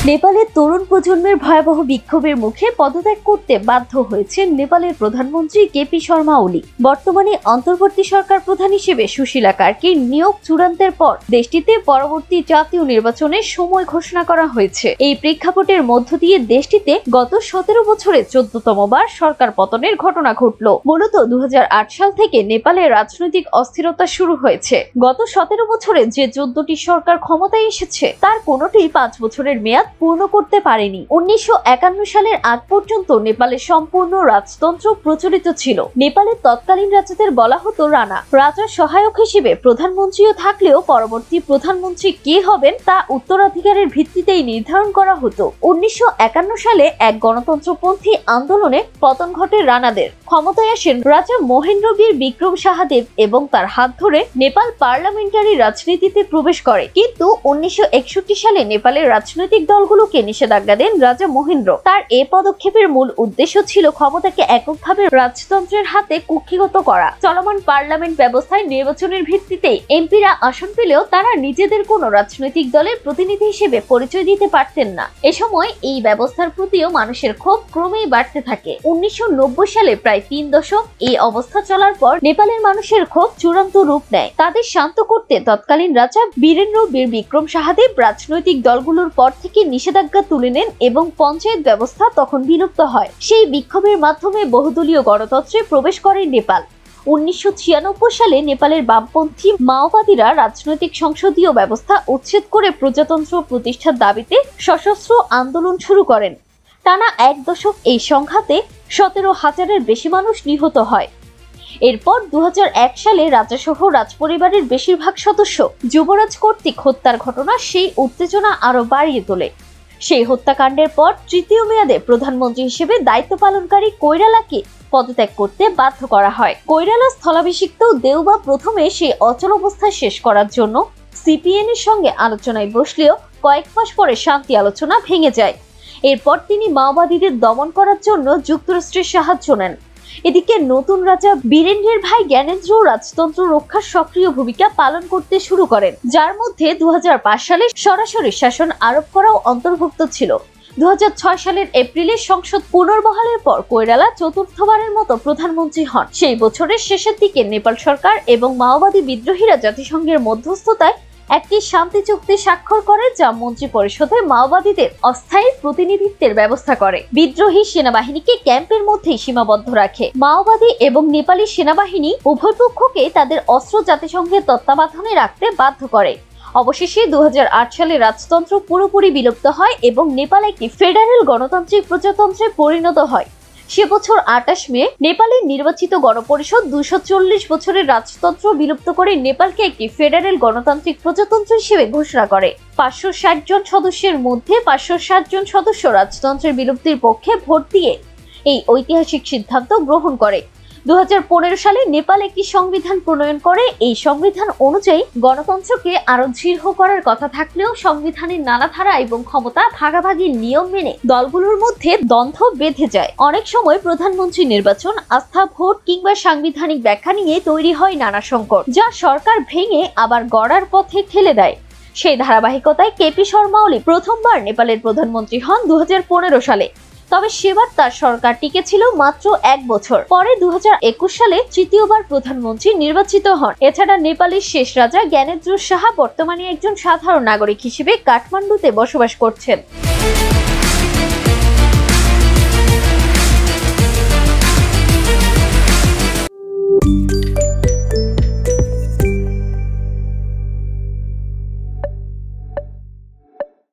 নেপালের তরুণ প্রজন্মের ভয়াবহ বিক্ষোভের মুখে পদত্যাগ করতে বাধ্য হয়েছেন নেপালের প্রধানমন্ত্রী কেপি শর্মা ওলি। বর্তমানে অন্তর্বর্তী সরকার প্রধান হিসেবে সুশীলা কার্কির নিয়োগ চূড়ান্তের পর দেশটিতে পরবর্তী জাতীয় নির্বাচনের সময় ঘোষণা করা হয়েছে। এই প্রেক্ষাপটের মধ্য দিয়ে দেশটিতে গত 17 বছরে 14তম বার সরকার পতনের ঘটনা ঘটল। মূলত 2008 সাল থেকে নেপালে রাজনৈতিক অস্থিরতা শুরু হয়েছে। গত 17 বছরে যে 14টি সরকার ক্ষমতায় এসেছে তার কোনোটিই 5 বছরের মেয়াদ পূর্ণ করতে পারেনি। 1951 সালের আগ পর্যন্ত নেপালে সম্পূর্ণ রাজতন্ত্র প্রচলিত ছিল। নেপালের তৎকালীন রাজাদের বলা হতো রানা। রাজার সহায়ক হিসেবে প্রধানমন্ত্রীও থাকলেও পরবর্তী প্রধানমন্ত্রী কে হবেন তা উত্তরাধিকারের ভিত্তিতেই নির্ধারণ করা হতো। 1951 সালে এক গণতন্ত্রপন্থী আন্দোলনে পতন ঘটে রানাদের। ক্ষমতায় আসেন রাজা মহেন্দ্রবীর বিক্রম সাহাদেব এবং তার হাত ধরে নেপাল পার্লামেন্টারি রাজনীতিতে প্রবেশ করে। কিন্তু 1961 সালে নেপালের রাজনৈতিক দলগুলোকে নিষেধাজ্ঞা দেন রাজা মহেন্দ্র। তার এই পদক্ষেপের মূল উদ্দেশ্য ছিল ক্ষমতাকে এককভাবে রাজতন্ত্রের হাতে কুক্ষিগত করা। চলমান পার্লামেন্ট ব্যবস্থায় নির্বাচনের ভিত্তিতে এমপিরা আসন পেলেও তারা নিজেদের কোনো রাজনৈতিক দলের প্রতিনিধি হিসেবে পরিচয় দিতে পারতেন না। এ সময় এই ব্যবস্থার প্রতিও মানুষের ক্ষোভ ক্রমেই বাড়তে থাকে। 1990 সালে প্রায় 3 দশক এই অবস্থা চলার পর নেপালের মানুষের ক্ষোভ চূড়ান্ত রূপ নেয়। তাদের শান্ত করতে তৎকালীন রাজা বীরেন্দ্র বীর বিক্রম সাহাদেব রাজনৈতিক দলগুলোর পর থেকে নিষেধাজ্ঞা তুলে নেন এবং পঞ্চায়েত ব্যবস্থা তখন বিলুপ্ত হয়। সেই বিক্ষোভের মাধ্যমে বহুদলীয় গণতন্ত্রে প্রবেশ করে নেপাল। 1996 সালে নেপালের বামপন্থী মাওবাদীরা রাজনৈতিক সংসদীয় ব্যবস্থা উচ্ছেদ করে প্রজাতন্ত্র প্রতিষ্ঠার দাবিতে সশস্ত্র আন্দোলন শুরু করেন। টানা 1 দশক এই সংঘাতে 17,000-এর বেশি মানুষ নিহত হয়। এরপর 2001 সালে রাজাসহ রাজপরিবারের বেশিরভাগ সদস্য যুবরাজ কর্তৃক হত্যার ঘটনা সেই উত্তেজনা আরো বাড়িয়ে তোলে। সেই হত্যাকাণ্ডের পর তৃতীয় মেয়াদে প্রধানমন্ত্রী হিসেবে দায়িত্ব পালনকারী কৈরালাকে পদত্যাগ করতে বাধ্য করা হয়। কৈরালা স্থলাভিষিক্ত দেউবা প্রথমে সেই অচল অবস্থা শেষ করার জন্য সিপিএন এর সঙ্গে আলোচনায় বসলেও কয়েক মাস পরে শান্তি আলোচনা ভেঙে যায়। এরপর তিনি মাওবাদীদের দমন করার জন্য যুক্তরাষ্ট্রের সাহায্য নেন। এদিকে নতুন রাজা বীরেন্দ্রের ভাই জ্ঞানেন্দ্র রাজতন্ত্র রক্ষার সক্রিয় ভূমিকা পালন করতে শুরু করেন, যার মধ্যে 2005 সালে সরাসরি শাসন আরোপ করাও অন্তর্ভুক্ত ছিল। 2006 সালের এপ্রিলে সংসদ পুনর্বহালের পর কৈরালা চতুর্থবারের মতো প্রধানমন্ত্রী হন। সেই বছরের শেষের দিকে নেপাল সরকার এবং মাওবাদী বিদ্রোহীরা জাতিসংঘের মধ্যস্থতায় একটি শান্তি চুক্তি স্বাক্ষর করে, যা মন্ত্রী পরিষদে মাওবাদীদের অস্থায়ী প্রতিনিধিত্বের ব্যবস্থা করে। বিদ্রোহী সেনাবাহিনীকে ক্যাম্পের মধ্যেই সীমাবদ্ধ রাখে। মাওবাদী এবং নেপালি সেনাবাহিনী উভয় পক্ষকে তাদের অস্ত্র জাতিসংঘের তত্ত্বাবধানে রাখতে বাধ্য করে। অবশেষে 2008 সালে রাজতন্ত্র পুরোপুরি বিলুপ্ত হয় এবং নেপাল একটি ফেডারেল গণতান্ত্রিক প্রজাতন্ত্রে পরিণত হয়। সে বছর 28 মে নেপালের নির্বাচিত গণপরিষদ 240 বছরের রাজতন্ত্র বিলুপ্ত করে নেপালকে একটি ফেডারেল গণতান্ত্রিক প্রজাতন্ত্র হিসেবে ঘোষণা করে। 560 জন সদস্যের মধ্যে 560 জন সদস্য রাজতন্ত্রের বিলুপ্তির পক্ষে ভোট দিয়ে এই ঐতিহাসিক সিদ্ধান্ত গ্রহণ করে। 2015 সালে নেপাল একটি সংবিধান প্রণয়ন করে। এই সংবিধান অনুযায়ী গণতন্ত্রকে আরো দৃঢ় করার কথা থাকলেও সংবিধানের নানা ধারা এবং ক্ষমতা ভাগাভাগির নিয়ম মেনে দলগুলোর মধ্যে দ্বন্দ্ব বেঁধে যায়। অনেক সময় প্রধানমন্ত্রী নির্বাচন, আস্থা ভোট কিংবা সাংবিধানিক ব্যাখ্যা নিয়ে তৈরি হয় নানা সংকট, যা সরকার ভেঙে আবার গড়ার পথে ঠেলে দেয়। সেই ধারাবাহিকতায় কেপি শর্মা ওলি প্রথমবার নেপালের প্রধানমন্ত্রী হন 2015 সালে। তবে সেবার তার সরকার টিকেছিল মাত্র 1 বছর। পরে 2021 সালে তৃতীয়বার প্রধানমন্ত্রী নির্বাচিত হন। এছাড়া নেপালের শেষ রাজা জ্ঞানেন্দ্র সাহা বর্তমানে একজন সাধারণ নাগরিক হিসেবে কাঠমান্ডুতে বসবাস করছেন।